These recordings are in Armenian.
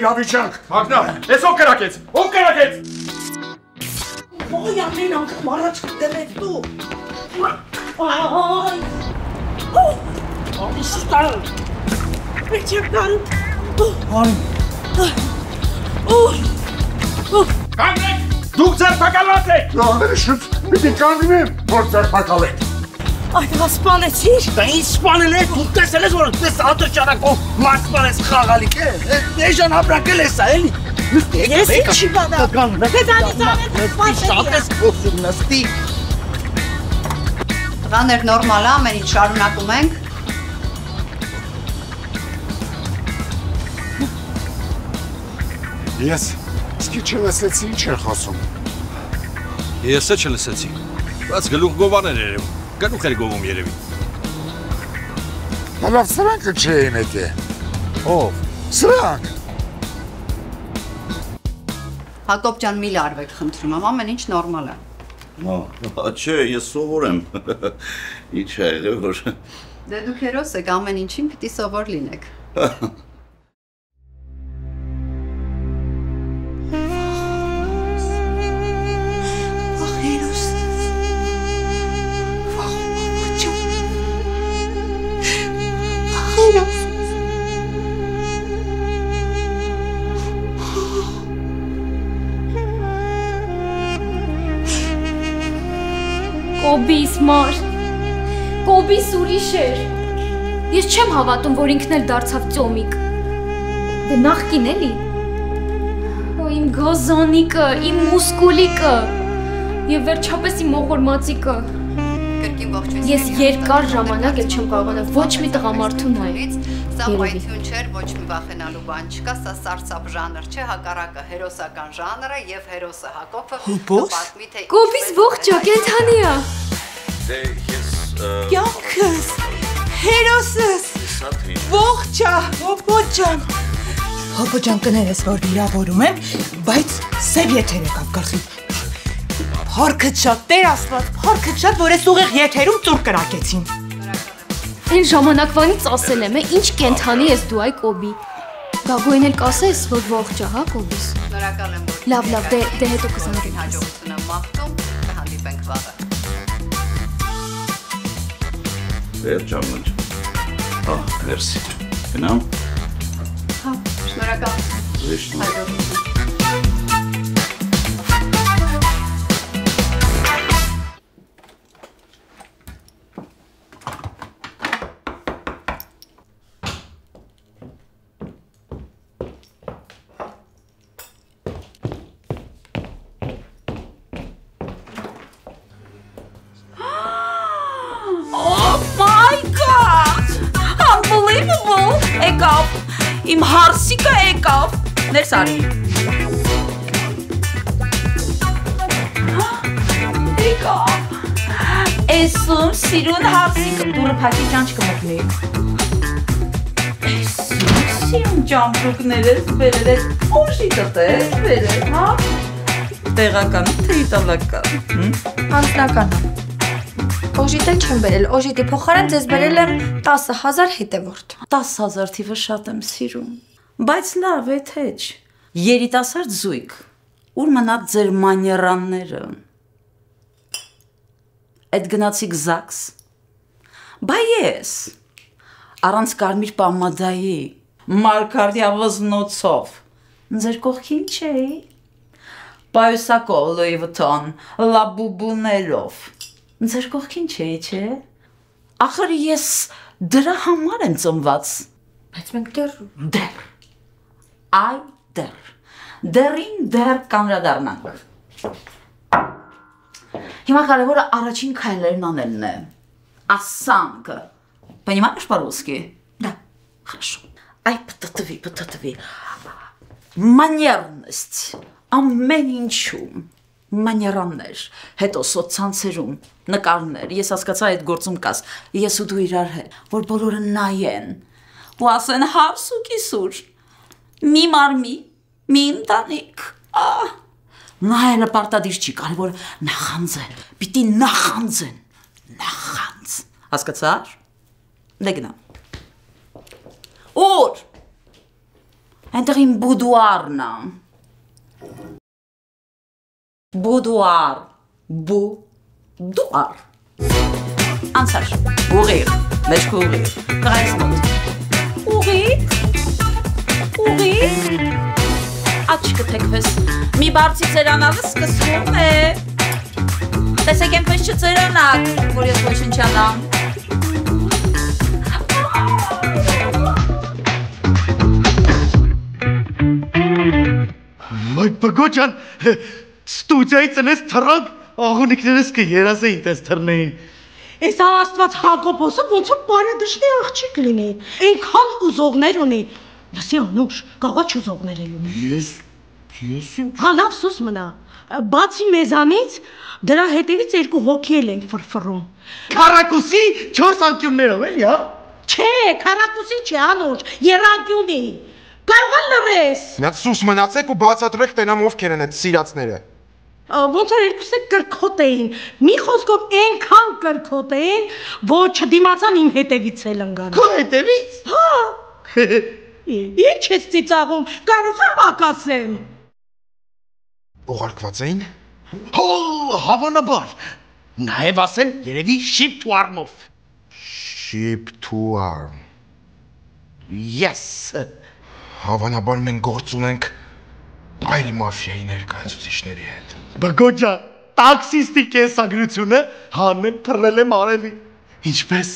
իրավիճակ։ Մագնա, ես ով կրակեց։ Ով կրակեց։ Ոյ ամեն անգամ առաջ կդրեց դու։ Այ։ Իշտար։ Մեջական։ Կանգնեք։ Դուք ձերբակալված եք։ Լավերը շուտ պիտի կանգնեմ, որ ձերբակալեք։ Այդ սպանեցիր։ Դա ինչ սպանել է, դու տեսել ես, որ դες ատոճարակով մարդ սպանես խաղալիք է։ Էժան ապրակել ես սա, էլի։ Ես ինչի բանա։ Պետանից անեց շատ ես խոսում նստի։ Տղաներ նորմալ է, ամեն ինչ շարունակում ենք։ Ես իսկի չլսեցի ինչ էր խոսում։ Ես է չլսեցի, բայց գլուխ գովան էր երևում, գլուխ էր գովում երևի։ Լավ սրանքը չէին եկե։ Ով։ Սրանք։ Հակոբ ջան, մի լարվեք խնդրում եմ, ամեն ինչ նորմալ է։ Չէ, ես սովոր եմ։ Ինչ է եղել որ։ Դե դուք հերոս եք, ամեն ինչին պիտի սովոր լինեք։ Կոբիս մար, կոբիս ուրիշ էր, ես չեմ հավատում, որ ինքն էլ դարձավ ծոմիկ, դե նախկին էլի, իմ գազանիկը, իմ մուսկուլիկը, և վերջապես իմ ողորմածիկը, ես երկար ժամանակ էլ չեմ կարողանա ոչ մի տղամարդու նայել, Սա պայթյուն չէր, ոչ մի վախենալու բան չկա, սա սարսափ ժանր չէ, հակառակը հերոսական ժանրը և հերոսը Հակոբը պատմի, թե Կոբիս ողջա, կենդանի է։ Դե ես Կյանքս, հերոսս, ողջա, Հոբոտ ջան։ Հոբոտ ջան կներես, որ վիրավորում եմ, բայց սև եթեր եկավ գլխի։ Փառքդ շատ, Տեր Աստված, փառքդ շատ, որ ես ուղիղ եթերում ծուռ կրակեցին։ Այն ժամանակվանից ասել եմ, ինչ կենթանի ես դու այ Կոբի։ Գագոյն էլ կասես, որ ողջա, հա Կոբիս։ Շնորհակալ եմ, որ Լավ, դե հետո կզանգեմ։ հաջողություն եմ մաղթում, կհանդիպենք վաղը։ Վերջամնջ։ Մերսի։ Գնամ։ Հա, շնորհակալ։ Հաջողություն։ Իմ հարսիկը եկավ, ներս արի։ Եկավ, էսում սիրուն հարսիկը, դուրը պակի ճանչ կմոգնի։ Էսում սիրուն ճամպրուկներ ես բերել ես, օժիտըտ ես բերել, հա։ Տեղական, թե իտալական, Անձնական։ Օժիտել չեմ բերել, օժիտի փոխարեն ձեզ բերել եմ 10,000 հետևորդ։ 10,000 թիվը շատ եմ սիրում, բայց լավ է թեչ, երիտասարդ զույգ, ուր մնաք ձեր մաներանները, այդ գնացիք զաքս, բա ես, առանց կարմիր պամադայի, մարկարդյա վզնոցով, ձեր կողքին չէի, պայուսակով Լուի Վուտոն, լաբուբուներով, ձեր կողքին չէի, չէ, ախր ես դրա համար եմ ծնված, Բայց մենք դեռ, այ դեռ, դեռին դեռ կանրադառնանք, հիմա կարևորը առաջին քայլերն անելն է, ասանքը, понимаешь по-русски? Да, хорошо, այ պտտվի, մաներնեստ, ամեն ինչում, մաներաններ, հետո սոցցանցերում, նկարներ, ես հասկացա այդ գործում կաս, ես ու դու իրար հետ, որ բոլորը նայեն, ու ասեն հարս ու կիսուր, մի մարմի, մի ընտանիք, նայելը պարտադիր չի, կարևոր նախանձ է, պիտի նախանձեն, նախանձ, հասկացար, դե գնա, որ, Այնտեղ իմ բուդուարն է։ Բուդուար, բուդուար։ Անցար, ուղիղ, մեջք ուղիղ, կղայս մոտ։ Ուղիղ, աչկը թեքվես, մի բարձի ծերանալը սկսվում է։ Տեսեք ենպես չծերանակ, որ ես ոչնչանամ։ Մայ բգոջան, ստուդիայի ծնես թռան, աղունիքներս կերասեին տես թռնեին։ Այս աստված Հակոբոսը ոնց որ բարեդաշտի աղջիկ լինի, այնքան ուզողներ ունի։ Լսի Անուշ, կաղա չուզողներ են ունի։ Ես Լավ սուս մնա, բացի մեզանից, դրա հետևից երկու հոգի էլ ենք ֆրֆռում։ Քարակուսի 4 անկյուններով էլի, հա։ Չէ, քարակուսի չէ, Անուշ, երանկյունի։ Կարող է լռես։ Նա սուս մնացեք ու բացատրեք տենամ ովքեր են այդ սիրածները։ Ոնց որ երկուսը կրքոտ էին, մի խոսքով այնքան կրքոտ էին, որ չդիմացան իմ հետևից էլ ընկան։ Քո հետևից։ Հա։ Ինչ ես ծիծաղում, կարող եմ ակասեմ։ Ուղարկված էին։ Հո, հավանաբար։ Նաև ասեն երևի ship to arm-ով։ Ship to arm։ Yes։ Հավանաբար մենք գործ ունենք այլ մաֆիայի ներկայացուցիչների հետ։ Բգոջա, տաքսիստի կենսագրությունը հանեն թռել եմ արևի։ Ինչպես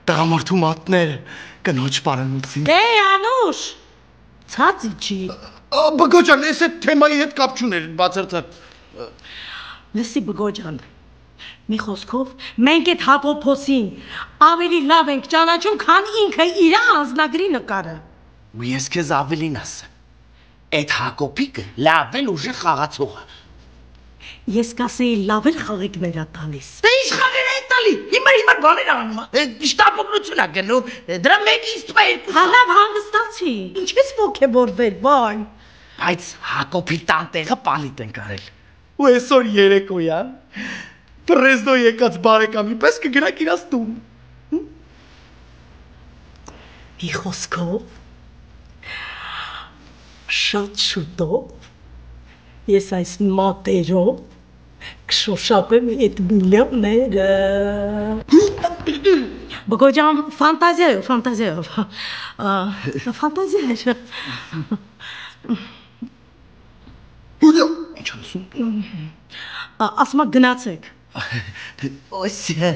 տղամարդու մատները կնոջ պարանոցին։ Դե Անուշ, ցածի չի։ Բգոջան, ես այդ թեմայի հետ կապ չուներ, բացարձակ։ Լսի Բգոջան, մի խոսքով մենք այդ Հակոբոսին ավելի լավ ենք ճանաչում, քան ինքը իր անձնագրի նկարը։ Ու ես քեզ ավելին ասեմ, այդ Հակոբիկը լավ էլ ուժեղ խաղացող է։ Ես կասեի լավ էլ խաղիկներ ա տալիս։ Դե ինչ խաղեր է տալի, հիմա բաներ անում, շտապօգնություն ա գնում, դրա մեկը իստում է երկուսը։ Հա լավ հանգստացի, ինչ ես ոգևորվել, վայ։ Բայց Հակոբի տանտեղը պանիտ են կարել։ Ու այսօր երեկոյան Պրեզդո եկած բարեկամի պես կգնանք իրաց տուն։ Մի խոսքով շատ շուտով ես այս մատերով կշոշափեմ այդ միլիոնները։ Բգոջան, ֆանտազիայով։ Ֆանտազիայով։ Ինչ ասում։ Ասմա գնացեք։ Օսյա։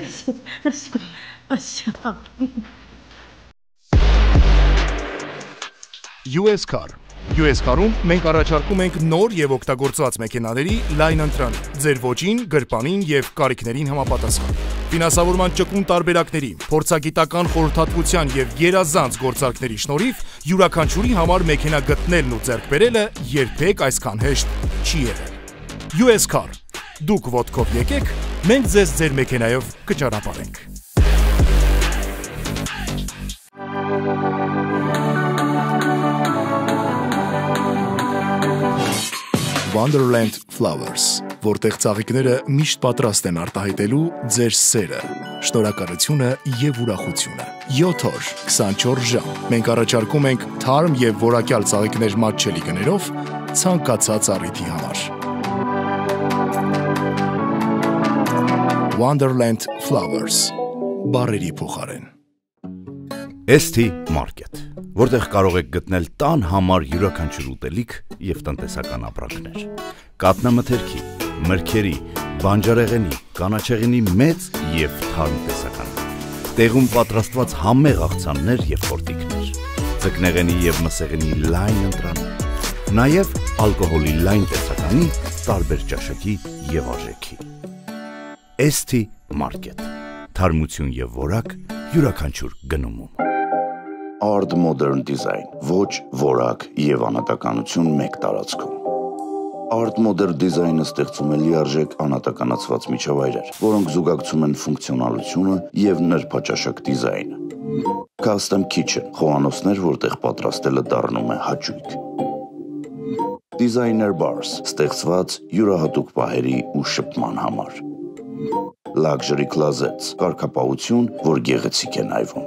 US Car US Car-ում մենք առաջարկում ենք նոր եւ օգտագործված մեքենաների լայն ընտրան, ձեր ոճին, գրպանին եւ կարիքներին համապատասխան։ Ֆինանսավորման ճկուն տարբերակների, փորձագիտական խորհրդատվության եւ երազանց գործարքների շնորհիվ յուրաքանչյուրի համար մեքենա գտնելն ու ձեռք բերելը երբեք այսքան հեշտ չի եղել։ US Car Դուք ոտքով եկեք, մենք ձեզ ձեր մեքենայով կճանապարհենք։ Wonderland Flowers, որտեղ ծաղիկները միշտ պատրաստ են արտահայտելու ձեր սերը, շնորհակալությունը եւ ուրախությունը։ 7 օր, 24 ժամ։ Մենք առաջարկում ենք թարմ եւ որակյալ ծաղիկներ մատչելի գներով ցանկացած առիթի համար։ Wonderland Flowers, բարերի փոխարեն։ ST Market, որտեղ կարող եք գտնել տան համար յուրաքանչյուր ուտելիք եւ տնտեսական ապրանքներ։ Կատնամթերքի, մրգերի, բանջարեղենի, կանաչեղենի մեծ եւ թարմ տեսական։ Տեղում պատրաստված համեղ աղցաններ եւ խորտիկներ։ Ձկնեղենի եւ մսեղենի լայն ընտրան։ Նաեւ ալկոհոլի լայն տեսականի տարբեր ճաշակի եւ արժեքի։ ST Market, թարմություն եւ որակ յուրաքանչյուր գնումում։ Art Modern Design, ոչ, որակ եւ անհատականություն մեկ տարածքում։ Art Modern Design-ը ստեղծում է լիարժեք անհատականացված միջավայրեր, որոնք զուգակցում են ֆունկցիոնալությունը եւ նրբաճաշակ դիզայնը։ Custom Kitchen, խոհանոցներ, որտեղ պատրաստելը դառնում է հաճույք։ Designer Bars, ստեղծված յուրահատուկ պահերի ու շփման համար։ Luxury Closets, կարգապահություն, որ գեղեցիկ է նայվում։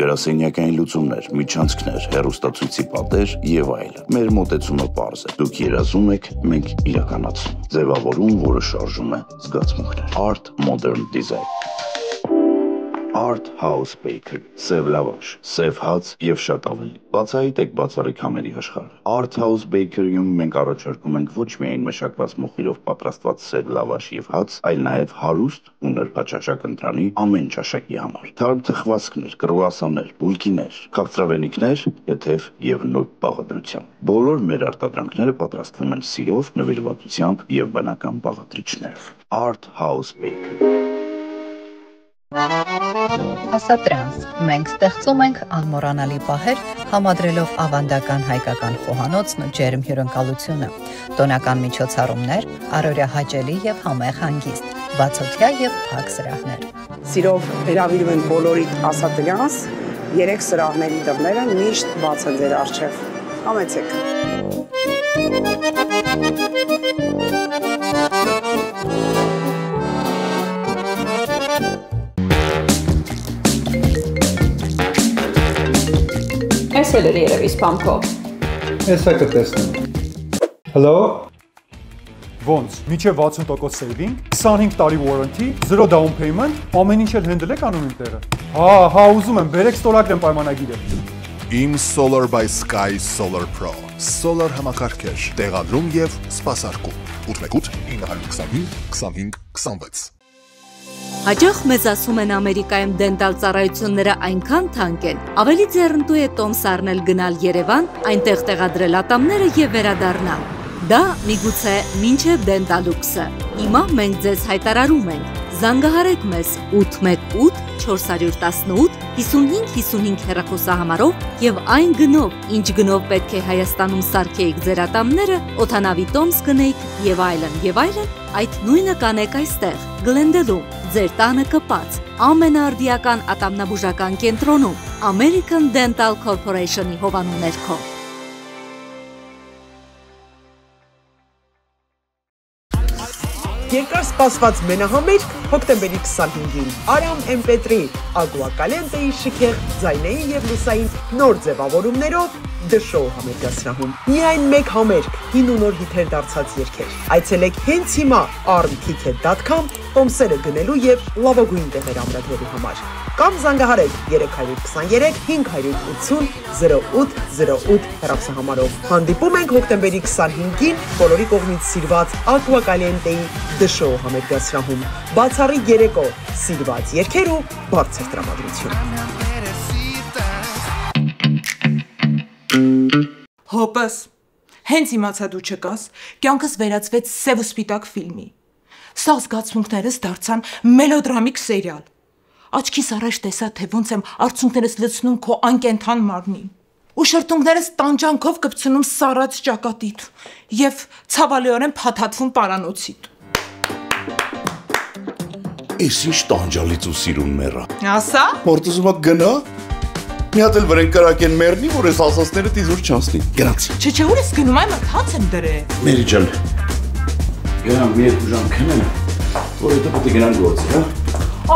գրասենյակային լուծումներ, միջանցքներ, հեռուստացույցի պատեր եւ այլն։ Մեր մոտեցումը պարզ է։ Դուք երազում եք, մենք իրականացնում։ Ձևավորում, որը շարժում է զգացմունքներ։ Art Modern Design Art House Bakery, սև լավաշ, սև հաց եւ շատ ավելի։ Բացահայտ եք բացառիկ համերի աշխարհը։ Art House Bakery-ում մենք առաջարկում ենք ոչ միայն մշակված մոխիրով պատրաստված սև լավաշ եւ հաց, այլ նաեւ հարուստ ու նրբաճաշակ ընտրանի ամեն ճաշակի համար։ Թարմ թխվածքներ, կրուասաններ, բուլկիներ, քաղցրավենիքներ, եթև եւ նույն բաղադրությամբ։ Բոլոր մեր արտադրանքները պատրաստվում են սիրով, նվիրվածությամբ եւ բնական բաղադրիչներով։ Art House Bakery Ասատրանս, մենք ստեղծում ենք անմոռանալի պահեր, համադրելով ավանդական հայկական խոհանոցն ու ջերմ հյուրընկալությունը, տոնական միջոցառումներ, առօրյա հաճելի եւ համեղ հանգիստ, բացօթյա եւ փակ սրահներ։ Սիրով հրավիրում ենք բոլորիդ Ասատրանս, 3 սրահների դռները միշտ բաց են ձեր առջև։ Համեցեք։ Ես էլ էր երևի սպամքով։ Ես է կտեսնեմ։ Hello։ Ոնց, միջև 60% saving, 25 տարի warranty, 0 down payment, ամեն ինչ էլ handle եք անում իմ տեղը։ Հա, ուզում եմ, բերեք ստորագրեմ պայմանագիրը։ Իմ Solar by Sky Solar Pro, Solar համակարգեր, տեղադրում եւ սպասարկում։ 818 925 25 26 Հաջող մեզ ասում են Ամերիկայում դենտալ ծառայությունները այնքան թանկ են, ավելի ձեռնտու է տոմս առնել գնալ Երևան, այնտեղ տեղադրել ատամները եւ վերադառնալ։ Դա միգուցե մինչև դենտալուքսը։ Հիմա մենք ձեզ հայտարարում ենք. զանգահարեք մեզ 818 418 5555 հեռախոսահամարով եւ այն գնով, ինչ գնով պետք է Հայաստանում սարքեիք ձեր ատամները, օդանավի տոմս գնեիք եւ այլն, այդ նույնը կանեք այստեղ, Գլենդելում, ձեր տանը կպած, ամենաարդիական ատամնաբուժական կենտրոնում, American Dental Corporation-ի հովանու ներքո։ Երկար սպասված մենահամերգ հոկտեմբերի 25-ին Արամ MP3 Agua Caliente-ի շքեղ ձայնային եւ լուսային նոր ձևավորումներով The Show համերգասրահում։ Միայն մեկ համերգ, հին ու նոր հիթեր դարձած երգեր։ Այցելեք հենց հիմա armticket.com տոմսերը գնելու եւ լավագույն տեղեր ամրագրելու համար։ Կամ զանգահարեք 323 580 0808 հեռախոսահամարով։ Հանդիպում ենք հոկտեմբերի 25-ին բոլորի կողմից սիրված Agua Caliente-ի The Show համերգասրահում։ Բացառիկ երեկո, սիրված երգեր ու բարձր տրամադրություն։ Հոպս, հենց իմացա դու չկաս, կյանքս վերածվեց սև ու սպիտակ ֆիլմի։ Սա զգացմունքներս դարձան մելոդրամիկ սերիալ։ Աչքիս առաջ տեսա, թե ոնց եմ արցունքներս լցնում քո անկենթան մարմնին, ու շրթունքներս տանջանքով կպցնում սառած ճակատիդ եւ ցավալիորեն փաթաթվում պարանոցիդ։ Էս ինչ տանջալից ու սիրուն մեռա։ Ասա։ Որտե ուզում եք գնա։ Մի հատ էլ վրեն կարակեն մեռնի, որ ես ասածները դիզուր չանցնի։ Գնացի։ Չէ, ուր ես գնում, այ մտած եմ դրել։ Մերի ջան։ Գնամ մի երկու ժամ քնեմ, որ հետո պետք է գնամ գործի, հա։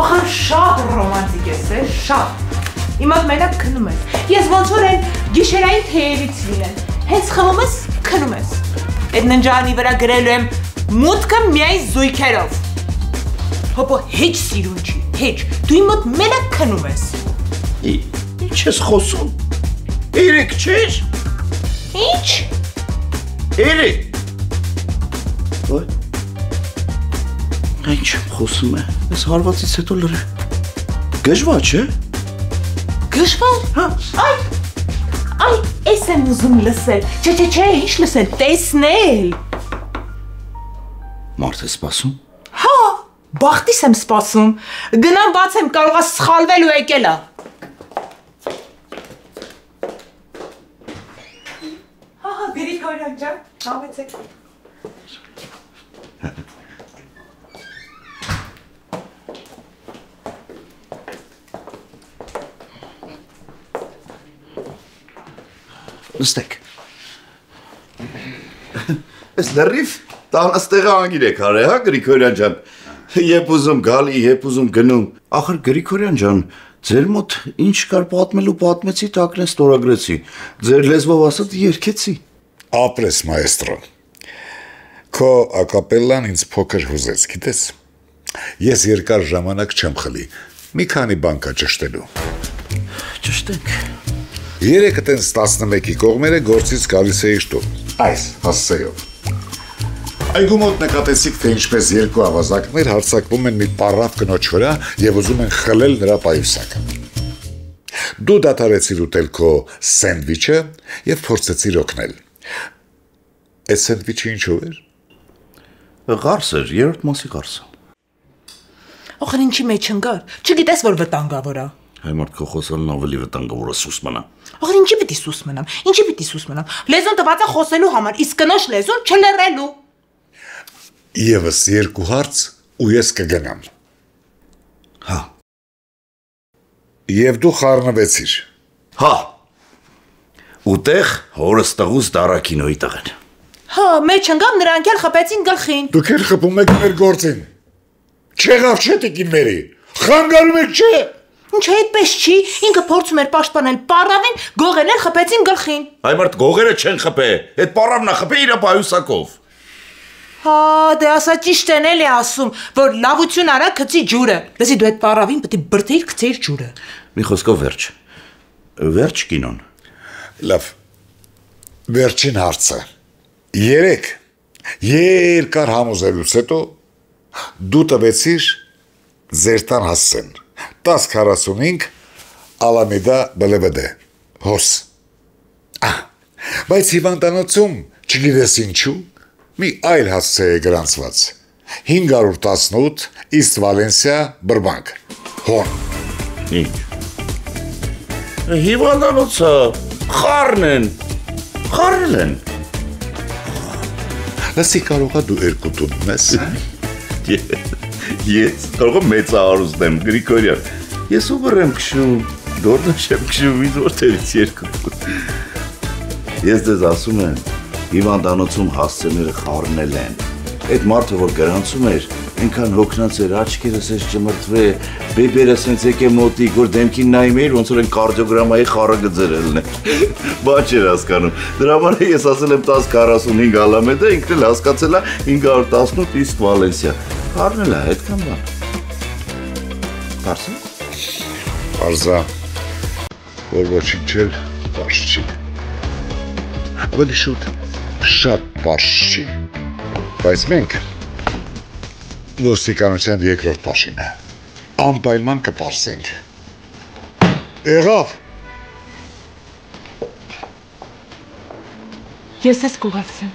Ախր շատ ռոմանտիկ ես, շատ։ Հիմա մենակ քնում ես։ Ես ոնց որ այն գիշերային թեյերից լինեն։ Հենց խմում ես, քնում ես։ Այդ ննջարանի վրա գրելու եմ մուտքը միայն զույգերով։ Հոպո հեչ սիրուն չի, հեչ։ Դու իմ մոտ մենակ քնում ես։ Ինչ ես խոսում։ Երեք չես։ Ինչ։ Երեք։ Ոյ։ Ինչ խոսում է։ Ես հարվածից հետո լրը։ Գժվա չէ։ Գժվա։ Հա։ Այ, ես եմ ուզում լսել։ Չէ, ինչ լսել, տեսնել։ Մարդ է սպասում։ Հա, բախտիս եմ սպասում։ Գնամ բացեմ, կարող է սխալվել ու եկել է։ Գրիգորյան ջան, համեցեք։ Նստեք։ Ես լրիվ տանաստեղը անգիր եք արել, հա Գրիգորյան ջան։ Եբ ուզում գալի, եբ ուզում գնում։ Ախր Գրիգորյան ջան, Ձեր մոտ ինչ կար պատմելու պատմեցի, տակն ստորագրեցի։ Ձեր լեզվով ասած երգեցի։ Ապրես, մայստրո։ Քո ակապելլան ինձ փոքր հուզեց, գիտես։ Ես երկար ժամանակ չեմ խլի։ Մի քանի բան կա ճշտելու։ Ճշտենք։ Երեքը տենց 11-ի կողմերը գործից գալիս էի շտում։ Այս հասցեով։ Այգու մոտ նկատեցիք, թե ինչպես երկու ավազակներ հարձակվում են մի պարավ կնոջ վրա եւ ուզում են խլել նրա պայուսակը։ Դու դադարեցիր ուտել քո սենդվիչը եւ փորձեցիր օգնել։ Այդ սենդվիչը ինչու էր։ Ղարս էր, երրորդ մասի ղարսը։ Ախր ինչի մեջ ընկար։ Չգիտես որ վտանգավոր է։ Հայմարտ քո խոսալն ավելի վտանգավոր է սուս մնա։ Ախր ինչի պիտի սուս մնամ։ Ինչի պիտի սուս մնամ։ Լեզուն տված է խոսելու համար, իսկ կնոջ լեզուն չլռելու։ Եվս երկու հարց ու ես կգնամ։ Հա։ Եվ դու խառնվեցիր։ Հա։ Ուտեղ հորս տղուս դարակինոյի տղեն։ Հա, մեջ ընկավ նրանք էլ խփեցին գլխին։ Դուք էլ խփում եք մեր գործին։ Չեղավ չէ տիկին մերի։ Խանգարում եք չէ։ Ինչ այդպես չի, ինքը փորձում էր պաշտպանել պարավին, գողերն էլ խփեցին գլխին։ Այմարտ գողերը չեն խփե, այդ պարավն է խփե իր պայուսակով։ Հա, դե ասա ճիշտ են էլի ասում, որ լավություն արա գցի ջուրը։ Լսի դու այդ պարավին պետք է բրդեիր գցեիր ջուրը։ Մի խոսքով վերջ։ Վերջ կինոն։ Լավ։ Վերջին հարցը։ Երեք երկար համոզելուց հետո դու տվեցիր ձեր տան հասցեն 1045 Ալամեդա Բելևեդե հոս։ Բայց հիվանդանոցում չգիտես ինչու մի այլ հասցե է գրանցված 518 Իստ Վալենսիա Բրբանկ հոն։ Ինչ։ Հիվանդանոցը խառն են։ Խառնել են։ Լսի կարողա դու երկու տուն ես։ Ես կարող եմ մեծ արուստեմ Գրիգորյան։ Ես ուբր եմ քշում, դորնաշ եմ քշում, ինձ որտեղից երկու։ Ես դες ասում եմ, հիվանդանոցում հասցեները խառնել են։ Այդ մարդը որ գրանցում էր, այնքան հոգնած էր, աչքերս էս ճմրթվե, բեբերը սենց եկե մոտիկ, որ դեմքին նայում էիր, ոնց որ են կարդիոգրամայի խառը գծերելն է։ Բան չէր հասկանում։ Դրա համար ես ասել եմ 1045 Ալամեդա, ինքն էլ հասկացել է 518 Իստ Վալենսիա։ Խառնել է, այդքան բան։ Պարզ է։ Պարզ է, որ ոչինչ էլ պարզ չի։ Ավելի շուտ շատ պարզ չի։ Բայց մենք ոստիկանության երկրորդ պաշինը անպայման կպարզենք։ Եղավ։ Ես ես կուղացեմ։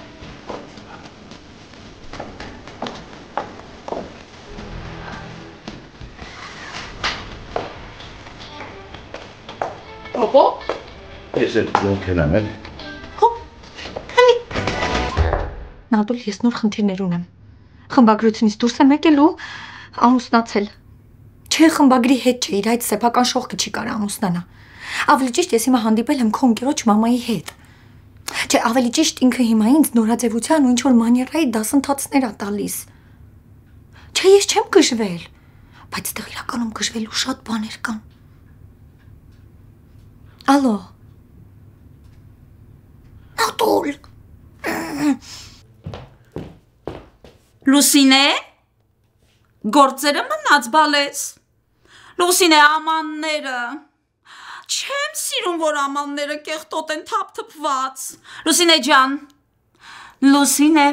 Պապա։ Ես էլ դոնքենամ էլ։ Նադուլ, ես նոր խնդիրներ ունեմ։ Խմբագրությունից դուրս եմ եկել ու ամուսնացել։ Չէ, խմբագրի հետ չէ, իր այդ սեփական շողքը չի կարող ամուսնանա։ Ավելի ճիշտ ես հիմա հանդիպել եմ քո ընկերոջ մամայի հետ։ Չէ, ավելի ճիշտ ինքը հիմա ինձ նորաձևության ու ինչ-որ մաներայի դասընթացներ է տալիս։ Չէ, ես չեմ գժվել, բայց դեռ իրականում գժվելու շատ բաներ կան։ Ալո։ Նադուլ։ Լուսինե, գործերը մնաց բալես։ Լուսինե, ամանները։ Չեմ սիրում, որ ամանները կեղտոտ են թափթփված։ Լուսինե ջան, Լուսինե,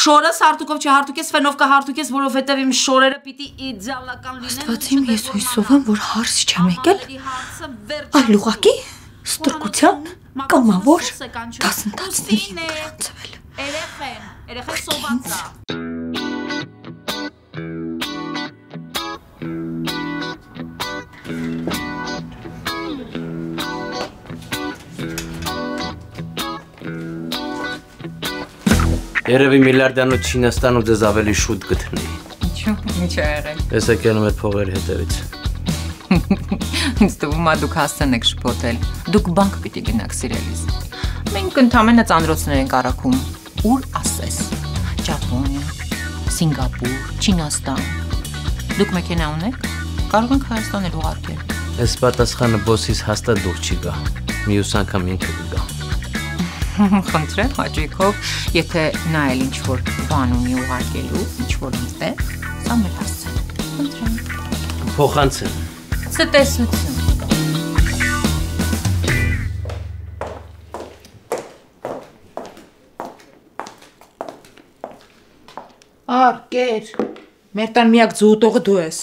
շորս հարտուկով չհարտուկես, ֆենով կհարտուկես, որովհետև իմ շորերը պիտի իդեալական լինեն։ Աստվածիմ, ես հույսով եմ, որ հարց չեմ եկել։ Այլ ուղղակի ստրկության կամավոր դասընթացների գրանցվել։ Երեխեն սոված է։ Երևի միլիարդյանոց Չինաստանում ձեզ ավելի շուտ գտնի։ Ինչու՞, ինչ է եղել։ Ես եկել եմ այդ փողերի հետևից։ Ինձ թվում է դուք հասցեն եք շփոթել։ Դուք բանկ պիտի գնաք սիրելիս։ Մենք ընդամենը ծանրոցներ ենք առաքում։ Ուր ասես։ Ճապոնիա, Սինգապուր, Չինաստան։ Դուք մեքենա ունեք։ Կարող ենք Հայաստան էլ ուղարկել։ Այս պատասխանը բոսիս հաստատ դուր չի գա։ Մյուս անգամ ինքը կգա։ Խնդրեմ, հաճույքով, եթե նա էլ ինչ-որ բան ունի ուղարկելու, ինչ-որ ինձ սա մեր հասցեն։ Խնդրեմ։ Փոխանցեմ։ Ցտեսություն։ Արկեր, մեր տան միակ ձուտողը դու ես։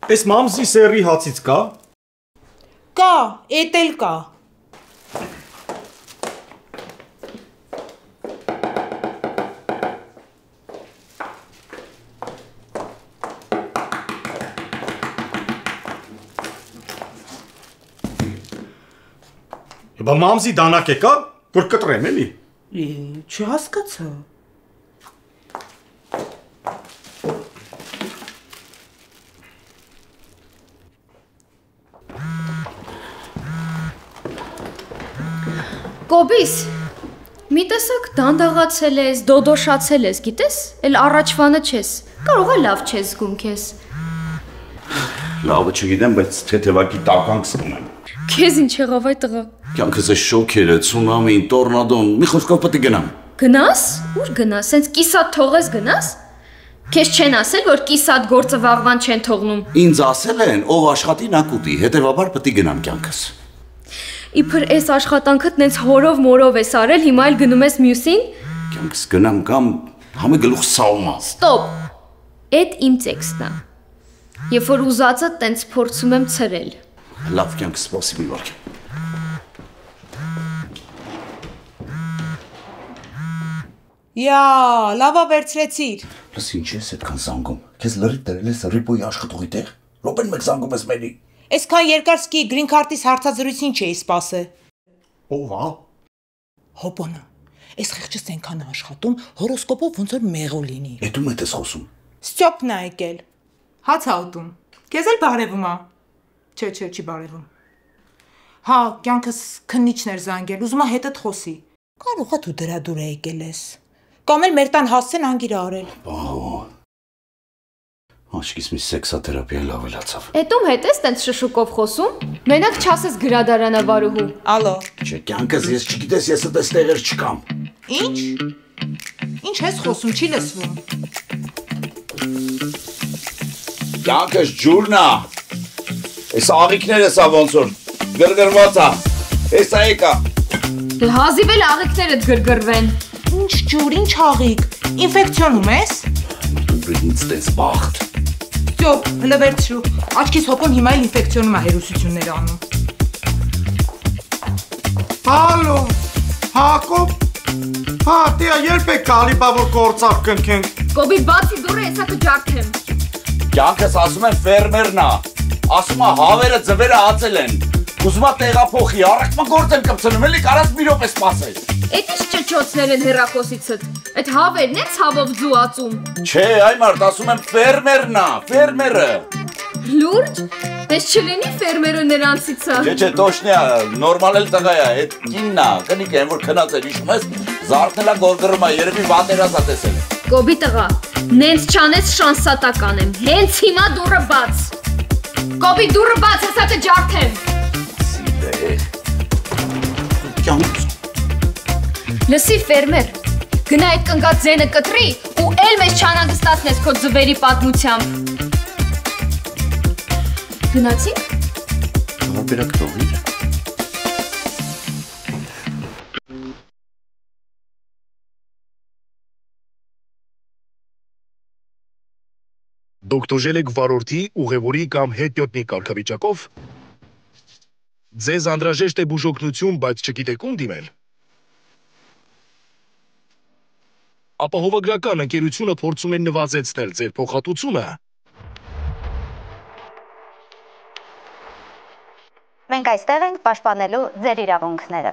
Այս մամզի սերի հացից կա։ Կա, էդ էլ կա։ Բա մամզի դանակ է կա, որ կտրեմ էլի։ Չհասկացա։ Կոբիս, մի տեսակ դանդաղացել ես, դոդոշացել ես, գիտես, էլ առաջվանը չես, կարող է լավ չես զգում քեզ։ Լավը չգիտեմ, բայց թեթևակի տականք զգում եմ։ Քեզ ինչ եղավ այդ տղա։ Կյանքս է շոքեր է, ցունամին, տորնադոն, մի խոսքով պետք է գնամ։ Գնաս, ուր գնաս, սենց կիսատ թողես գնաս։ Քեզ չեն ասել, որ կիսատ գործը վաղվան չեն թողնում։ Ինձ ասել են, ով աշխատի նա կուտի, հետևաբար պետք է գնամ կյանքս։ Իբր այս աշխատանքդ նենց հորով մորով ես արել, հիմա էլ գնում ես մյուսին։ Կյանքս գնամ կամ համը գլուխ սաումա։ Ստոպ։ Էդ իմ տեքստն է։ Երբ որ ուզածը տենց փորձում եմ ցրել։ Լավ կյանք սպասի մի վարք։ Յա, լավա վերցրեցիր։ Լս ինչ ես այդքան զանգում։ Քեզ լրիվ դրել ես ռիպոյի աշխատողի տեղ։ Ռոբեն մեկ զանգում ես մերի։ Այսքան երկար սկի գրին քարտից հարցազրույցին չէի սպասե։ Ով է։ Հոբոնը։ Այս խեղճս այնքան է աշխատում, հորոսկոպով ոնց որ մեղու լինի։ Էդ ում ես խոսում։ Ստյոպն է եկել։ Հաց ա ուտում։ Քեզ էլ բարևում է։ Չէ, չի բարևում։ Հա, կյանքս քննիչն էր զանգել, ուզում է հետդ խոսի։ Կարող է դու դրա դուր եկել ես։ Կամ էլ մեր տան հասցեն անգիր արել։ Բահո։ Աչքիս մի սեքսաթերապիա լավ լացավ։ Էդ ում հետ ես տենց շշուկով խոսում։ Մենակ չասես գրադարանավարուհու։ Ալո։ Չէ, կյանքս ես չգիտես, ես այդպես տեղեր չկամ։ Ինչ։ Ինչ ես խոսում, չի լսվում։ Կյանքս ջուրն է։ Այս աղիքները սա ոնց որ գրգռված է։ Էսա եկա։ Դե հազիվ էլ աղիքներդ գրգռվեն։ Ինչ ջուր, ինչ աղիք։ Ինֆեկցիոնում ես։ Դու ինձ տես բախտ։ Ստյոպ, հլը վերցրու։ Աչքիս հոպոն հիմա էլ ինֆեկցիոնում է հերոսություններ անում։ Հալո, Հակոբ։ Հա, տիա երբ եք գալի, բա որ գործավ կնքենք։ Կոբի բացի դուրը հեսա կջարդեմ։ Կյանքս ասում են ֆերմերն է։ Ասում է հավերը ձվերը ածել են։ Ուզում է տեղափոխի, առաքման գործ եմ կպցնում, էլի կարած մի րոպե սպասես։ Էդ ինչ ճճոցներ են հեռակոսիցդ։ Այդ հավերն է ցավով ձուածում։ Չէ, այ մարդ, ասում եմ ֆերմերն է, ֆերմերը։ Լուրջ։ Դες չլինի ֆերմերը նրանցից է։ Չէ, տոշնյա, նորմալ էլ տղա է, այդ կինն է, կնիկ է, որ քնած էր, հիշում ես, զարթնելա գորգռում է, երևի վատերաս է տեսել։ Կոբի տղա, նենց չանես շանսատական եմ, հենց հիմա դուրը բաց։ Կոբի դուրը բաց, հեսա կջարդեմ։ Լսի ֆերմեր, գնա այդ կնգած ձենը կտրի ու էլ մեզ չանագստացնես քո ձվերի պատմությամբ։ Գնացինք։ Հարբերակ թողիր։ Դուք տուժել եք վարորդի, ուղևորի կամ հետիոտնի կարգավիճակով։ Ձեզ անդրաժեշտ է բուժօգնություն, բայց չգիտեք ում դիմել։ Ապահովագրական ընկերությունը փորձում է նվազեցնել ձեր փոխհատուցումը։ Մենք այստեղ ենք պաշտպանելու ձեր իրավունքները։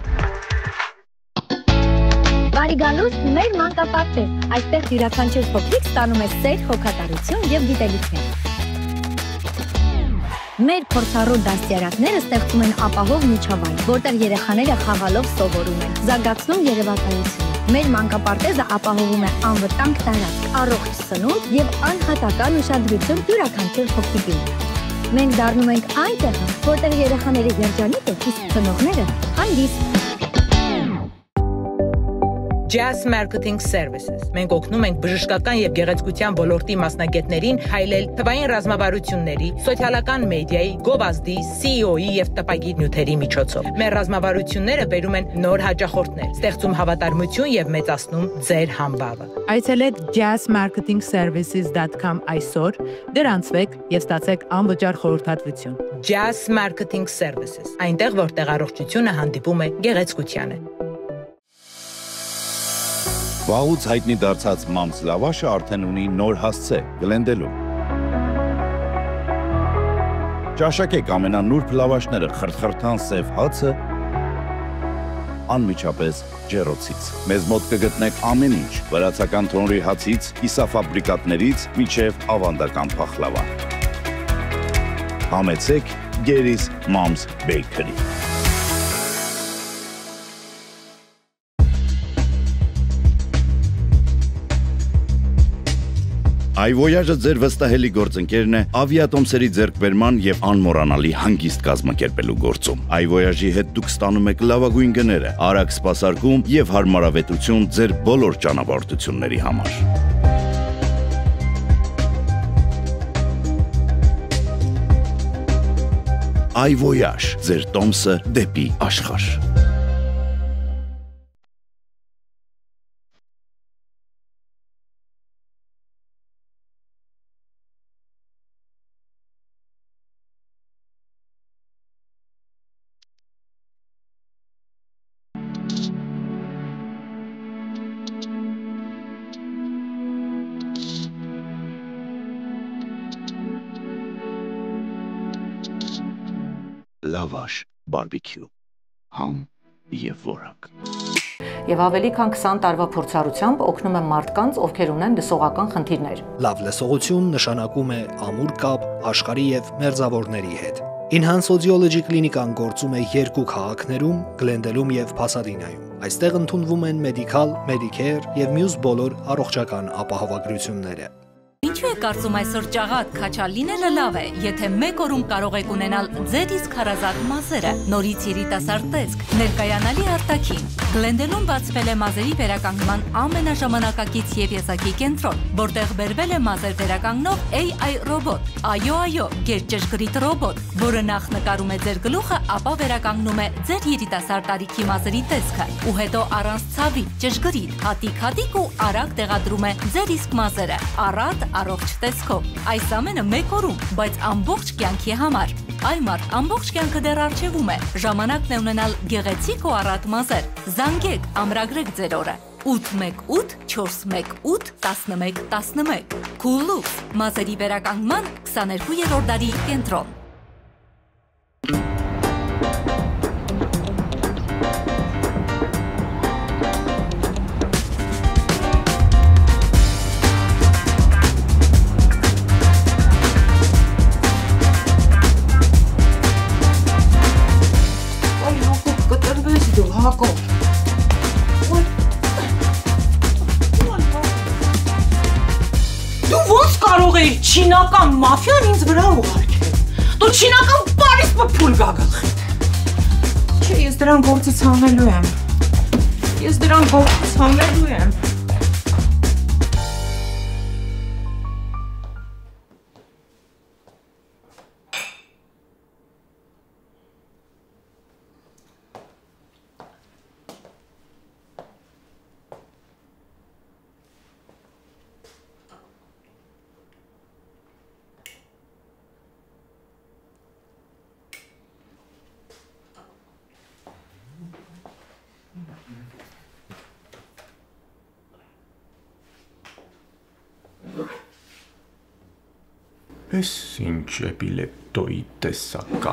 Բարի գալուս մեր մանկապարտեզ։ Այստեղ յուրաքանչյուր փոքրիկ ստանում է սեր, հոգատարություն եւ գիտելիքներ։ Մեր փորձառու դաստիարակները ստեղծում են ապահով միջավայր, որտեղ երեխաները խաղալով սովորում են, զարգացնում երևակայությունը։ Մեր մանկապարտեզը ապահովում է անվտանգ տարածք, առողջ սնունդ եւ անհատական ուշադրություն յուրաքանչյուր փոքրիկին։ Մենք դառնում ենք այնտեղ, որտեղ երեխաների երջանիկ է, իսկ ծնողները հանգիստ։ Jazz Marketing Services։ Մենք օգնում ենք բժշկական եւ գեղեցկության ոլորտի մասնագետներին հայլել թվային ռազմավարությունների, սոցիալական մեդիայի, գովազդի, CEO-ի եւ տպագիր նյութերի միջոցով։ Մեր ռազմավարությունները բերում են նոր հաճախորդներ, ստեղծում հավատարմություն եւ մեծացնում ձեր համբավը։ Այցելեք jazzmarketingservices.com այսօր, դրանցվեք եւ ստացեք անվճար խորհրդատվություն։ Jazz Marketing Services։ Այնտեղ, որտեղ առողջությունը հանդիպում է գեղեցկությանը։ Վաղուց հայտնի դարձած մամս լավաշը արդեն ունի նոր հասցե Գլենդելում։ Ճաշակեք ամենանուրբ լավաշները խրթխրթան սև հացը անմիջապես ջեռոցից։ Մեզ մոտ կգտնեք ամեն ինչ՝ վրացական թոնրի հացից, կիսաֆաբրիկատներից մինչև ավանդական փախլավա։ Համեցեք Geri's Mom's Bakery։ iVoyage-ը ձեր վստահելի գործընկերն է ավիատոմսերի ձեռքբերման եւ անմոռանալի հանգիստ կազմակերպելու գործում։ iVoyage-ի հետ դուք ստանում եք լավագույն գները, արագ սպասարկում եւ հարմարավետություն ձեր բոլոր ճանապարհորդությունների համար։ iVoyage, ձեր տոմսը դեպի աշխարհ։ Լավաշ, բարբիքյու, համ եւ որակ։ Եվ ավելի քան 20 տարվա փորձառությամբ օգնում եմ մարդկանց, ովքեր ունեն լսողական խնդիրներ։ Լավ լսողություն նշանակում է ամուր կապ աշխարհի եւ մերձավորների հետ։ Enhance Audiology կլինիկան գործում է 2 քաղաքներում՝ Գլենդելում եւ Փասադինայում։ Այստեղ ընդունվում են մեդիկալ, մեդիկեյր եւ մյուս բոլոր առողջական ապահովագրությունները։ Ինչու է կարծում այսօր ճաղատ քաչալ լինելը լավ է, եթե մեկ օրում կարող եք ունենալ ձեր իսկ հարազատ մազերը, նորից երիտասարդ տեսք, ներկայանալի արտաքին։ Գլենդելում բացվել է մազերի վերականգնման ամենաժամանակակից եւ եզակի կենտրոն, որտեղ բերվել է մազեր վերականգնող AI ռոբոտ, այո, գերճշգրիտ ռոբոտ, որը նախ նկարում է ձեր գլուխը, ապա վերականգնում է ձեր երիտասարդ տարիքի մազերի տեսքը, ու հետո առանց ցավի, ճշգրիտ, հատիկ ու արագ տեղադրում է ձեր իսկ մազերը, առատ առողջ տեսքով։ Այս ամենը մեկ օրում, բայց ամբողջ կյանքի համար։ Այ մարդ, ամբողջ կյանքը դեռ առջևում է։ Ժամանակն է ունենալ գեղեցիկ ու առատ մազեր։ Զանգեք, ամրագրեք ձեր օրը։ 818 418 1111 Cool-Looks, մազերի վերականգնման 22-րդ դարի կենտրոն։ Չինական մաֆիան ինձ վրա ուղարկել։ Դու չինական բարիս փուլ գա գլխիդ։ Չէ, ես դրան գործից հանելու եմ։ Էս ինչ էպիլեպտոյի տեսակ կա։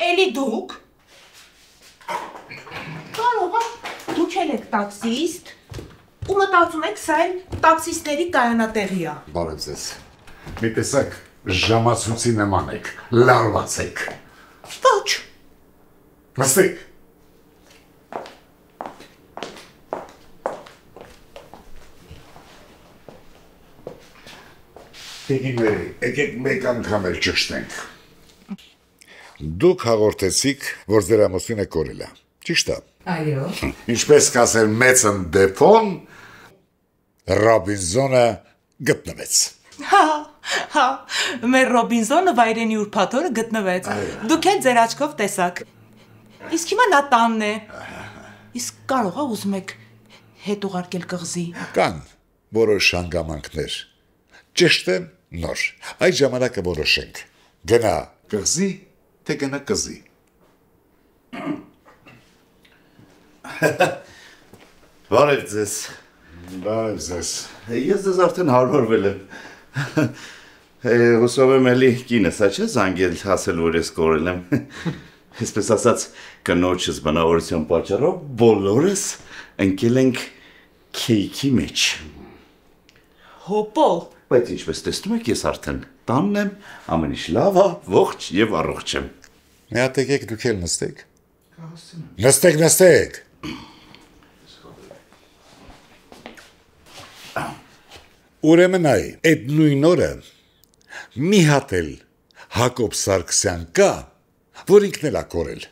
Էլի դուք։ Կարող է, դուք եք տաքսիստ։ Ու մտածում եք, սա էլ տաքսիստների կայանատեղի է։ Բարև ձեզ։ Մի տեսակ ժամացույցի նման եք, լարված եք։ Ոչ։ Նստեք։ Տիկինների, եկեք մեկ անգամ էլ ճշտենք։ Դուք հաղորդեցիք, որ ձեր ամուսինը կորել է, ճիշտ է։ Այո։ Ինչպես կասել մեծն դեպոն, Ռոբինզոնը գտնվեց։ Հա, մեր Ռոբինզոնը վայրենի ուրբաթորը գտնվեց։ Դուք էլ ձեր աչքով տեսաք։ Իսկ հիմա նա տանն է։ Իսկ կարող է ուզում եք հետ ուղարկել կղզի։ Կան որոշ հանգամանքներ։ Ճիշտ է, նոր։ Այդ ժամանակը որոշենք։ Գնա կղզի, թե գնա կղզի։ Բարև ձեզ։ Բարև ձեզ։ Ես ձեզ արդեն հարմարվել եմ։ Հուսով եմ էլի կինս չէ զանգել ասել, որ ես կորել եմ։ Այսպես ասած, կնոջս բնավորության պատճառով բոլորս ընկել ենք քեյքի մեջ։ Հոպո։ Բայց ինչպես տեսնում եք, ես արդեն տանն եմ, ամեն ինչ լավ է, ողջ եւ առողջ եմ։ Մի հատ եկեք դուք էլ նստեք։ Նստեք։ Ուրեմն այդ նույն օրը մի հատ էլ Հակոբ Սարգսյան կա, որ ինքն էլ է կորել։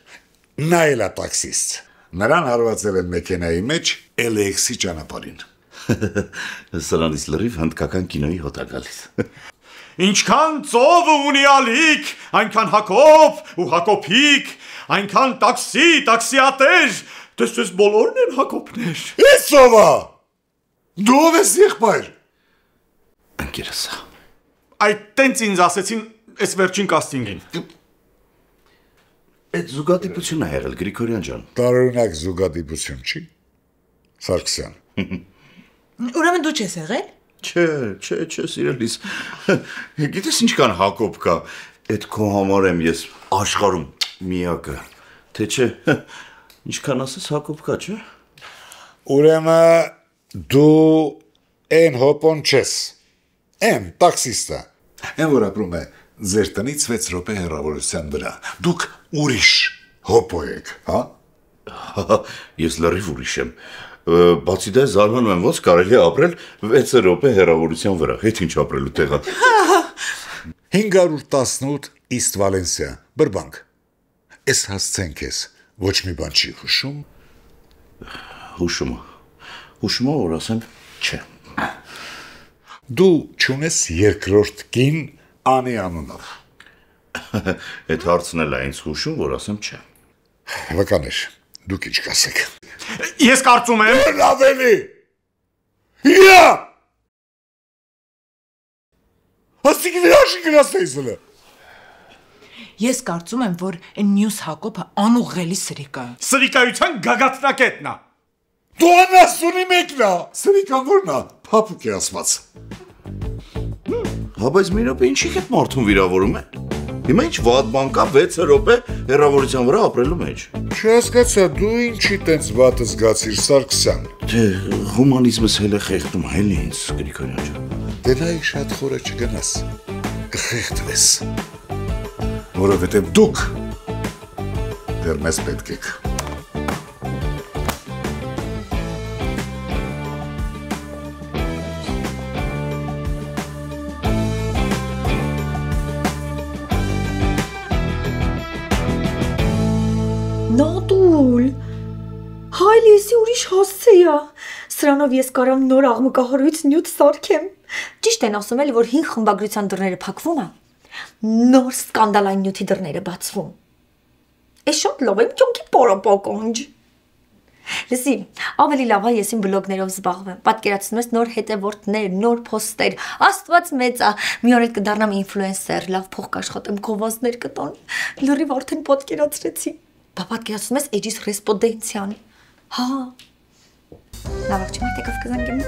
Նա էլ է տաքսիստ։ Նրան հարվածել են մեքենայի մեջ LX-ի ճանապարհին։ Սրանից լրիվ հնդկական կինոյի հոտ է գալիս։ Ինչքան ծովը ունի ալիք, այնքան Հակոբ ու Հակոբիկ, այնքան տաքսիատեր, տեսես բոլորն են Հակոբներ։ Ես ծովա։ Դու ով ես եղբայր։ Ընկերս։ Այդ տենց ինձ ասեցին այս վերջին կաստինգին։ Այդ զուգադիպությունն է եղել Գրիգորյան ջան։ Տարօրինակ զուգադիպություն չի։ Սարգսյան։ Ուրեմն դու չես եղել։ Չէ, սիրելիս։ Գիտես ինչքան Հակոբ կա, այդ քո համար եմ ես աշխարհում միակը։ Թե չէ, ինչքան ասես Հակոբ կա, չէ։ Ուրեմն դու այն հոպոն չես։ Այն տաքսիստը։ Այն որ ապրում է ձեր տնից 6 րոպե հեռավորության վրա։ Դուք ուրիշ հոպո եք, հա։ Ես լրիվ ուրիշ եմ։ Բացի դա զարմանում եմ, ոնց կարելի է ապրել 6 րոպե հեռավորության վրա։ Հետ ինչ ապրելու տեղ է։ 518 East Valencia, Բրբանկ։ Էս հասցենք ես, ոչ մի բան չի հուշում։ Հուշումը, որ ասեմ, չէ։ Դու չունես երկրորդ կին անի անունով։ Այդ հարցն էլ է ինձ հուշում, որ ասեմ չէ։ Վկաներ, դուք ինչ կասեք։ Ես կարծում եմ ավելի։ Իա։ Աստիք վիրաշի գրաստեյզլը։ Ես կարծում եմ, որ այն մյուս Հակոբը անուղղելի սրիկա է։ Սրիկայության գագաթնակետն է։ Դու անասունի մեկն է։ Սրիկան որն է, փափուկ է ասված։ Հա, բայց մի րոպե ինչի հետ մարդուն վիրավորում է։ Հիմա ինչ վատ բան կա 6 րոպե հեռավորության վրա ապրելու մեջ։ Չհասկացա, դու ինչի տենց վատ զգացիր, Սարգսյան։ Դե հումանիզմս հել է խեղդում, հել ինձ, Գրիգորյան ջան։ Դե նայ շատ խորը չգնաս, կխեղդվես, որովհետև դուք դեռ մեզ պետք եք։ Նատուլ, հայլ եսի ուրիշ հասցե է, սրանով ես կարամ նոր աղմկահարույց նյութ սարքեմ, ճիշտ են ասում էլ, որ 5 խմբագրության դռները փակվում է, նոր սկանդալային նյութի դռները բացվում, ես շատ լավ եմ ճոնքի պարապականջ, լսի, ավելի լավ է ես իմ բլոգներով զբաղվեմ, պատկերացնում ես նոր հետևորդներ, նոր փոստեր, աստված մեծ է, մի օր էլ կդառնամ ինֆլուենսեր, լավ փող կաշխատեմ, գովազդներ կտան, լրիվ արդեն պատկերացրեցի Պատկերացնում ես էջիս ռեսպոնդենցիան, հա, նավաղ չմարդ եկավ կզանգեմ։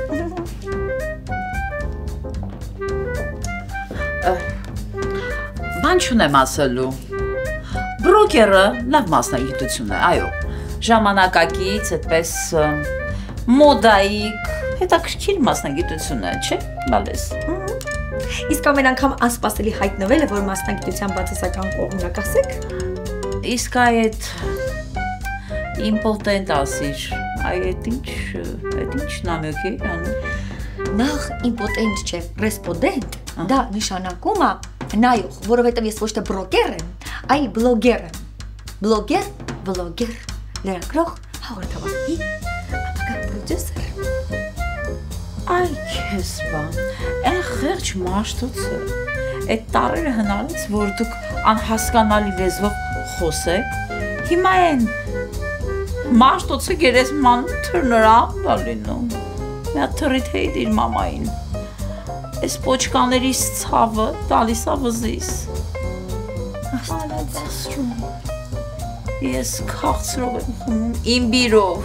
Բան չունեմ ասելու, բրոկերը լավ մասնագիտություն է, այո, ժամանակակից, այդպես մոդայիկ, Հետաքրքիր մասնագիտություն է, չէ՞, բալես։ Իսկ ամեն անգամ անսպասելի հայտնվել է, որ մասնագիտության բացասական կողմն է, կասեք։ Իսկ այդ իմպոտենտ ասիր, այդ ինչ նամյոք է անում։ Նախ իմպոտենտ չէ, ռեսպոնդենտ, դա նշանակում է նայող, որովհետև ես ոչ թե բրոկեր եմ, այլ բլոգեր եմ։ Բլոգեր, բլոգեր, լրագրող, հաղորդավար, ապակա պրոդյուսեր։ Այ քեզ բան, այն խեղճ մաշտոցը, այդ տարերը հնարից, որ դուք անհասկանալի լեզվով խոսեք, հիմա են մաշտոցը գերեզման թռնրան բա լինում, մի հատ թռիթ հետ իր մամային, այս պոչկաներիս ցավը տալիս ա վզիս, ես քաղցրով եմ խմում իմ բիրով,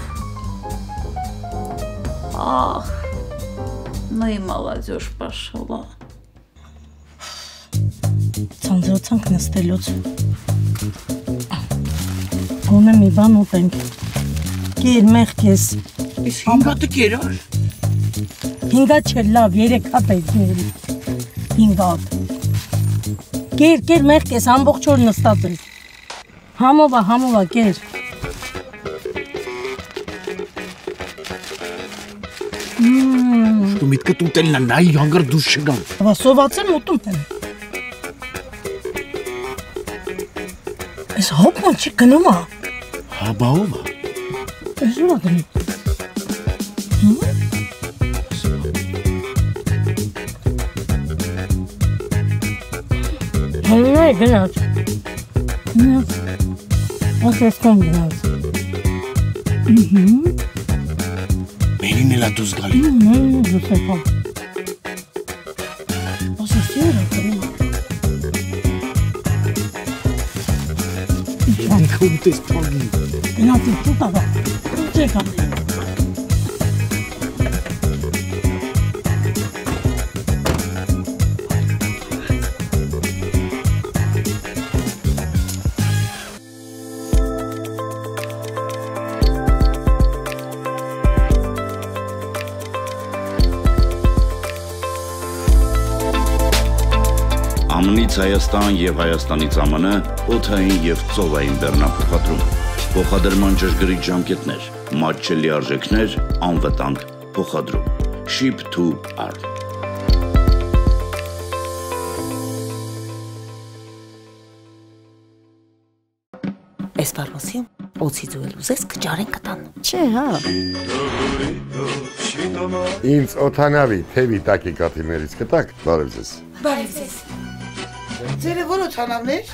ախ, ну и молодежь пошла. Ցանցրոցանք նստելուց գոնե մի բան ուտենք, կեր մեղք ես, իսկ հինգատը կերար, հինգատ չէ լավ, 3 հատ է կեր, հինգատ, կեր մեղք ես, ամբողջ օր նստած ես, համովա, կեր, Դու միտքդ ուտելն է, նայի հանգար դուս չգան։ Հա սոված եմ ուտում եմ։ Այս հոպման չի գնում ա։ Հա բա ով ա։ Ես ով ա գնում։ Հելնա է գնաց։ Ասես կոմ գնաց։ Մերին էլ ա դուս գալի։ Դուս է կոմ։ Ասես յոր է կրում։ Ինքը ուտես պագի։ Գնացի տուտավա, ուտեք ամեն։ ԱՄՆ-ից Հայաստան եւ Հայաստանից ԱՄՆ օդային եւ ծովային բեռնափոխադրում, փոխադրման ճշգրիտ ժամկետներ, մատչելի արժեքներ, անվտանգ փոխադրում, Ship to ARM։ Այս բարբոսիում օցի ձուել ուզես կճարեն կտան։ Չէ, հա։ Ինձ օթանավի թևի տակի կաթիլներից կտակ, բարև ձեզ։ Բարև ձեզ։ Ձերը որ օթանավներ։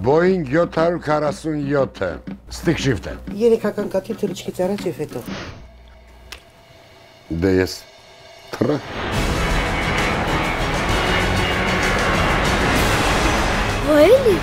Boeing 747-ը, stick shift-ը։ Երեքական կաթիլ թռիչքից առաջ եւ հետո։ Դե ես թռա։ Ոելի։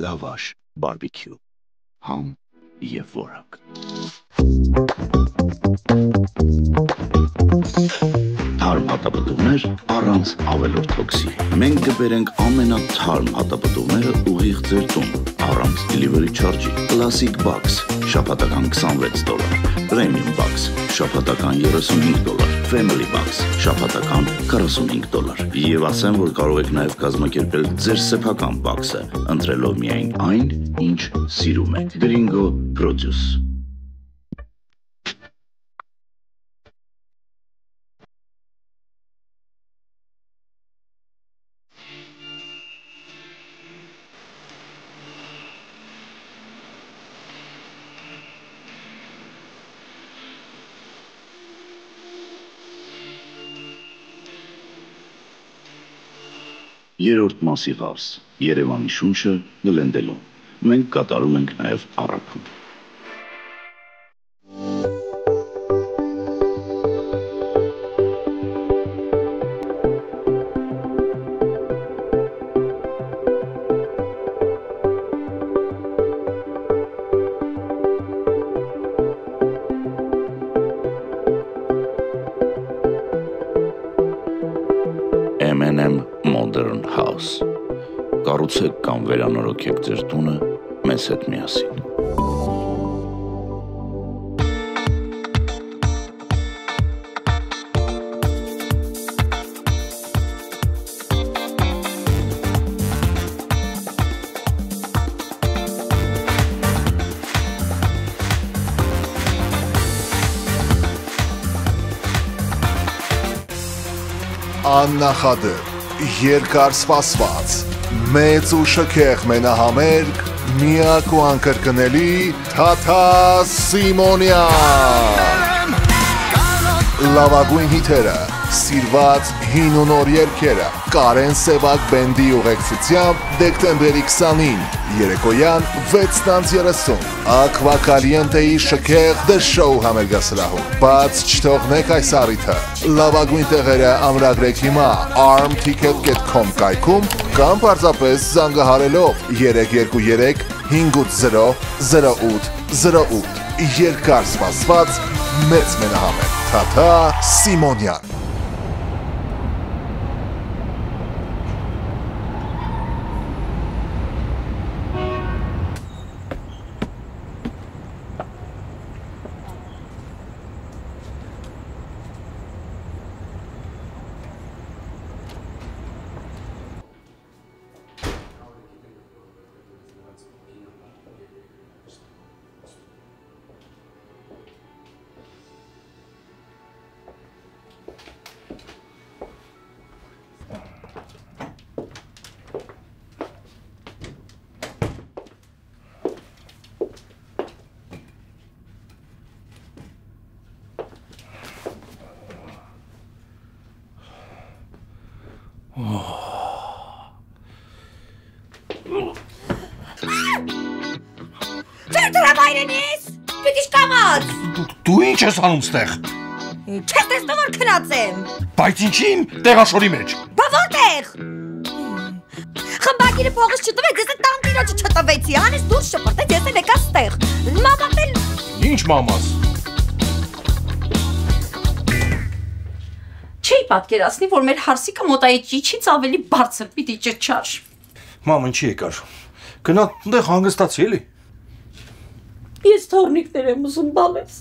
Լավաշ, բարբիքյու, համ եւ որակ։ Թարմ հատապտուղներ առանց ավելորդ հոգսի։ Մենք կբերենք ամենաթարմ հատապտուղները ուղիղ ձեր տուն, առանց delivery charge-ի։ Classic Box, շաբաթական $26, Premium Box, շաբաթական $35, Family Box, շաբաթական $45։ Եվ ասեմ, որ կարող եք նաև կազմակերպել ձեր սեփական box-ը, ընտրելով միայն այն, ինչ սիրում եք։ Gringo Produce։ Երրորդ մասի վարս, Երևանի շունչը գլենդելուն, մենք կատարում ենք նաև առաքում։ House։ Կառուցեք կամ վերանորոգեք ձեր տունը մեզ հետ միասին։ Աննախադեպ, երկար սպասված, մեծ ու շքեղ մենահամերգ, միակ ու անկրկնելի Թաթա Սիմոնյան։ Լավագույն հիթերը, սիրված հին ու նոր երգերը, Կարեն Սևակ բենդի ուղեկցությամբ դեկտեմբերի 20-ին, երեկոյան 6:30, Ակվա Կալիենտեի շքեղ The Show համերգասրահում։ Բաց չթողնեք այս առիթը։ Լավագույն տեղերը ամրագրեք հիմա armticket.com կայքում կամ պարզապես զանգահարելով 323 580 0808։ Երկար սպասված մեծ մենահամերգ Թաթա Սիմոնյան։ Դու ինչ ես անում ստեղ։ Չես տեսնում որ քնած եմ։ Բայց ինչի՞ն տեղաշորի մեջ։ Բա որտեղ։ Խմբագիրը փողս չտվեց, ես տան տիրոջը չտվեցի, հանես դուրս շփրտեց, ես էլ եկա ստեղ։ Մաման էլ Ինչ մամաս։ Չի պատկերացնի, որ մեր հարսիկը մոտայի ճիչից ավելի բարձր պիտի ճչար։ Մամ, ինչի եկար։ Գնա այնտեղ հանգստացի էլի։ Ես թորնիկներ եմ ուզում, բալես,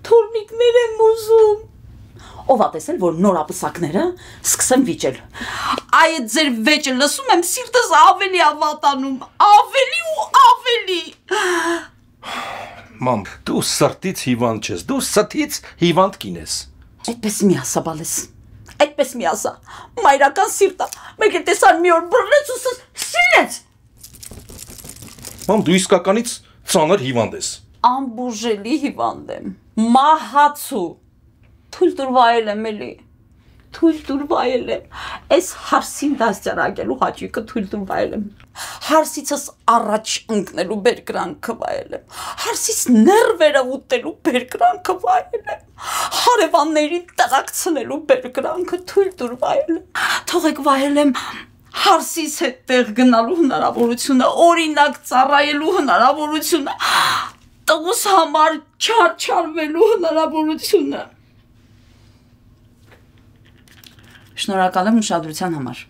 թորնիկներ եմ ուզում։ Ով ա տեսել, որ նոր ապսակները սկսեն վիճել։ Այդ ձեր վեճը լսում եմ, սիրտս ավելի ավատանում, ավելի ու ավելի։ Մամ, դու սրտից հիվանդ չես, դու ստից հիվանդ կին ես։ Այդպես մի ասա, բալես, այդպես մի ասա, մայրական սիրտը, մեկ է տեսան մի օր բռնեց ու սիրեց։ Մամ, դու իսկականից ծանր հիվանդ ես։ Անբուժելի հիվանդ եմ, մահացու, թույլ տուր վայել եմ էլի, թույլ տուր վայել եմ, այս հարսին դաստիարակելու հաճույքը թույլ տուր վայել եմ, հարսիցս առաջ ընկնելու բերկրանքը վայել եմ, հարսից ներվերը ուտելու բերկրանքը վայել եմ, հարևաններին տրակցնելու բերկրանքը թույլ տուր վայել եմ, թողեք վայել եմ հարսից հետ տեղ գնալու հնարավորությունը, օրինակ ծառայելու հնարավորությունը, տղուս համար չարչարվելու հնարավորությունը։ Շնորհակալ եմ ուշադրության համար։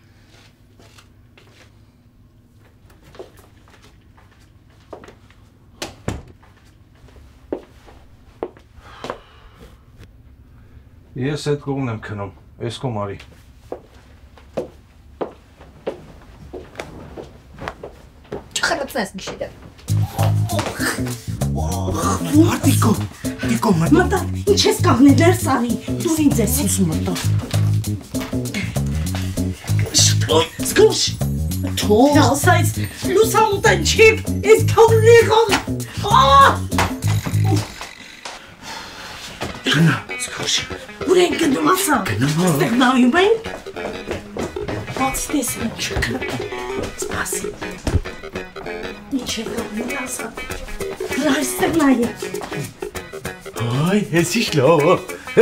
Ես այդ կողմն եմ քնում, այս կողմ արի։ Չխրացնես գիշերը։ Արտիկո, Տիկո մտա, ինչ ես կաղնել դեր սարի, դու ինձ ես ուզում մտա։ Զգուշ, թող ասայց, լուսամուտեն չիպ, ես կավլի խաղ, Գնա, զգուշ, ուր ենք գնում ասա, ստեղ նայում ենք, բաց տեսին չկա, սպասի, ինչ է կավլին ասա, Այստեղ նայ է։ Այ, ես ինչ լավ։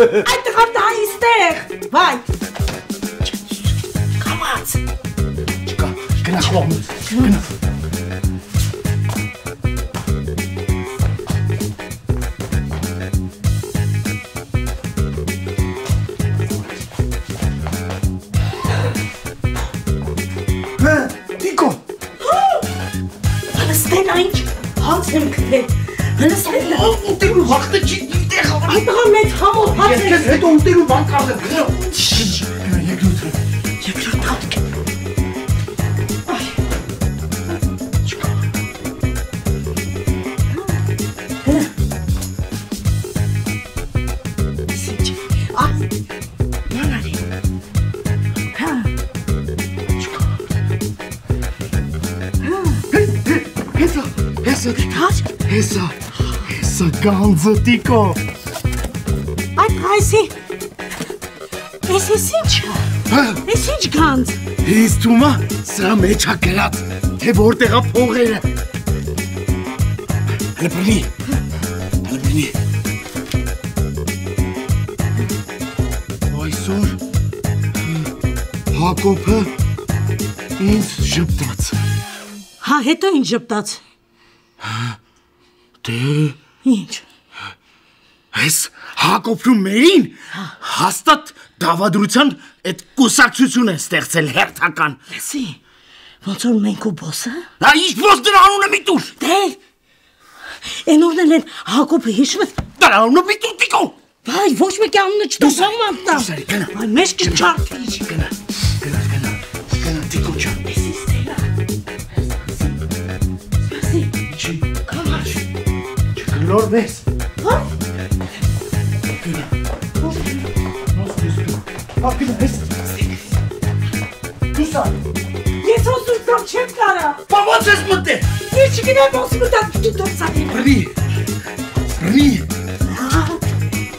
Այդ տղան դա այստեղ։ Վայ։ Կամաց։ Չկա, գնա կողմից, գնա։ Վախտը չի դիտեղ։ Այդ տղա մեծ համով հաց է։ Ես հետո ուտելու բան կառնեմ։ Երկրորդ հատկ։ Հեսա գանձը տիկո։ Այդ հայսի, ես ինչ է, ես ինչ գանձ։ Ես թումա, սրա մեջ ա գրած, թե որտեղ ա փողերը։ Հələ բրնի։ Այսօր Հակոբը ինձ ժպտաց։ Հա, հետո ինչ ժպտաց։ Դե… Ինչ։ Ես Հակոբն ու մերին հաստատ դավադրության այդ կուսակցություն են ստեղծել հերթական։ Լսի, ոնց որ մենք ու բոսը։ Հա, ինչ բոս դրա անունը մի տուր։ Դե, էնորն են Հակոբը հիշվեց։ Դրա անունը մի տուր տիկո։ Վայ, ոչ մեկի անունը չտասամ անտամ։ Այ մեզ կչարդի։ Գնա, տիկո չան։ Լորվես։ Հա։ Դուսա։ Ես ոսում տամ չեմ կարա։ Բա ոնց ես մտել։ Ես չգիտեմ ոնց մտամ դու դուրսանի։ Բրնի։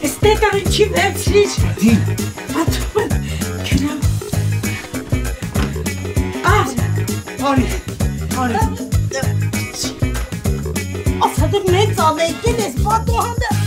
Ես տետարին չի վերցրիչ։ Դին։ Ատում կնամ։ Արի։ Ասա դու մեծ անեկին ես պատոհանդը։